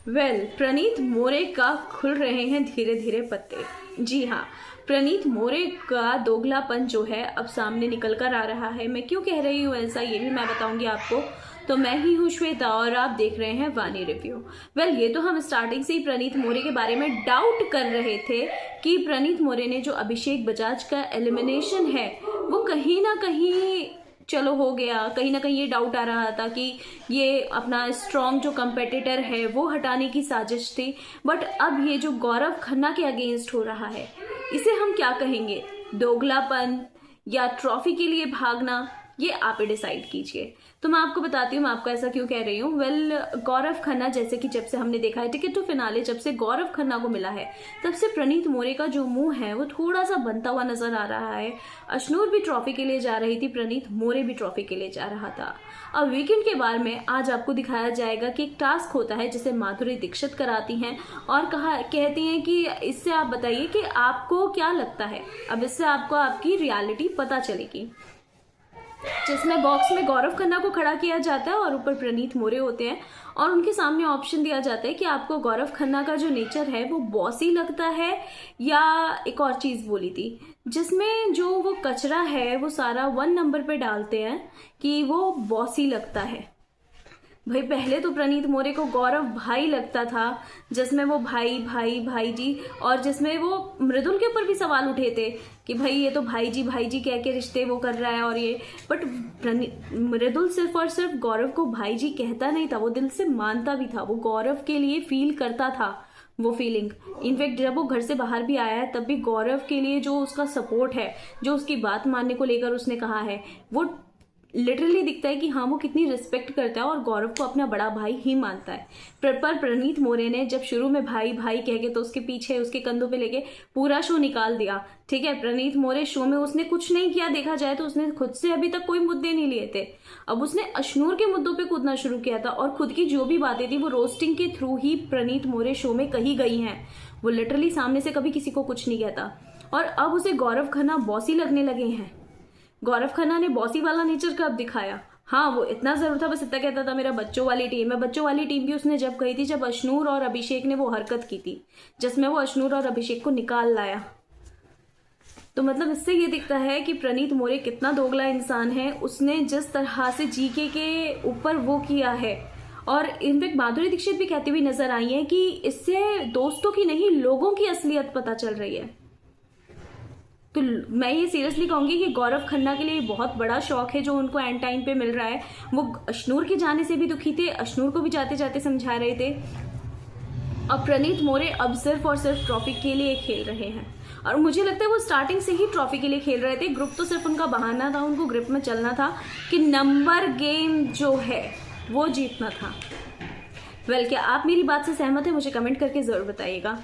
प्रणीत मोरे का खुल रहे हैं धीरे धीरे पत्ते। जी हाँ, प्रणीत मोरे का दोगलापन जो है अब सामने निकल कर आ रहा है। मैं क्यों कह रही हूँ ऐसा, ये भी मैं बताऊंगी आपको। तो मैं ही हूँ श्वेता और आप देख रहे हैं वानी रिव्यू। ये तो हम स्टार्टिंग से ही प्रणीत मोरे के बारे में डाउट कर रहे थे कि प्रणीत मोरे ने जो अभिषेक बजाज का एलिमिनेशन है वो कहीं ना कहीं चलो हो गया, कहीं ना कहीं ये डाउट आ रहा था कि ये अपना स्ट्रॉन्ग जो कंपेटिटर है वो हटाने की साजिश थी। बट अब ये जो गौरव खन्ना के अगेंस्ट हो रहा है, इसे हम क्या कहेंगे, दोगलापन या ट्रॉफी के लिए भागना, ये आप ही डिसाइड कीजिए। तो मैं आपको बताती हूँ मैं आपको ऐसा क्यों कह रही हूँ। गौरव खन्ना, जैसे कि जब से हमने देखा है टिकट टू फिनाले, जब से गौरव खन्ना को मिला है तब से प्रणीत मोरे का जो मुंह है वो थोड़ा सा बनता हुआ नजर आ रहा है। अशनूर भी ट्रॉफी के लिए जा रही थी, प्रणीत मोरे भी ट्रॉफी के लिए जा रहा था। अब वीकेंड के बारे में आज आपको दिखाया जाएगा कि एक टास्क होता है जिसे माधुरी दीक्षित कराती हैं और कहती हैं कि इससे आप बताइए कि आपको क्या लगता है। अब इससे आपको आपकी रियलिटी पता चलेगी, जिसमें बॉक्स में गौरव खन्ना को खड़ा किया जाता है और ऊपर प्रणीत मोरे होते हैं और उनके सामने ऑप्शन दिया जाता है कि आपको गौरव खन्ना का जो नेचर है वो बॉसी लगता है या एक और चीज बोली थी जिसमें जो वो कचरा है वो सारा 1 नंबर पे डालते हैं कि वो बॉसी लगता है। भाई पहले तो प्रणीत मोरे को गौरव भाई लगता था, जिसमें वो भाई भाई भाई जी, और जिसमें वो मृदुल के ऊपर भी सवाल उठे थे कि भाई ये तो भाई जी कह के रिश्ते वो कर रहा है और ये। बट मृदुल सिर्फ और सिर्फ गौरव को भाई जी कहता नहीं था, वो दिल से मानता भी था, वो गौरव के लिए फील करता था वो फीलिंग। इनफैक्ट जब वो घर से बाहर भी आया है तब भी गौरव के लिए जो उसका सपोर्ट है, जो उसकी बात मानने को लेकर उसने कहा है, वो लिटरली दिखता है कि हाँ वो कितनी रिस्पेक्ट करता है और गौरव को अपना बड़ा भाई ही मानता है। पर प्रणीत मोरे ने जब शुरू में भाई भाई कह के तो उसके पीछे उसके कंधों पे लेके पूरा शो निकाल दिया। ठीक है, प्रणीत मोरे शो में उसने कुछ नहीं किया, देखा जाए तो उसने खुद से अभी तक कोई मुद्दे नहीं लिए थे। अब उसने अशनूर के मुद्दों पे कूदना शुरू किया था और खुद की जो भी बातें थी वो रोस्टिंग के थ्रू ही प्रणीत मोरे शो में कही गई हैं। वो लिटरली सामने से कभी किसी को कुछ नहीं कहता और अब उसे गौरव खन्ना बॉसी लगने लगे हैं। गौरव खन्ना ने बॉसी वाला नेचर कब दिखाया? हाँ, वो इतना जरूर था, बस इतना कहता था मेरा बच्चों वाली टीम है। बच्चों वाली टीम भी उसने जब कही थी जब अशनूर और अभिषेक ने वो हरकत की थी जिसमें वो अशनूर और अभिषेक को निकाल लाया। तो मतलब इससे ये दिखता है कि प्रणीत मोरे कितना दोगला इंसान है। उसने जिस तरह से जीके के ऊपर वो किया है, और इनफैक्ट माधुरी दीक्षित भी कहती हुई नजर आई है कि इससे दोस्तों की नहीं लोगों की असलियत पता चल रही है। तो मैं ये सीरियसली कहूंगी कि गौरव खन्ना के लिए बहुत बड़ा शौक है जो उनको एंड टाइम पे मिल रहा है। वो अशनूर के जाने से भी दुखी थे, अशनूर को भी जाते जाते समझा रहे थे। अब प्रणीत मोरे अब सिर्फ और सिर्फ ट्रॉफी के लिए खेल रहे हैं और मुझे लगता है वो स्टार्टिंग से ही ट्रॉफी के लिए खेल रहे थे। ग्रुप तो सिर्फ उनका बहाना था, उनको ग्रुप में चलना था कि नंबर गेम जो है वो जीतना था। क्या आप मेरी बात से सहमत है? मुझे कमेंट करके जरूर बताइएगा।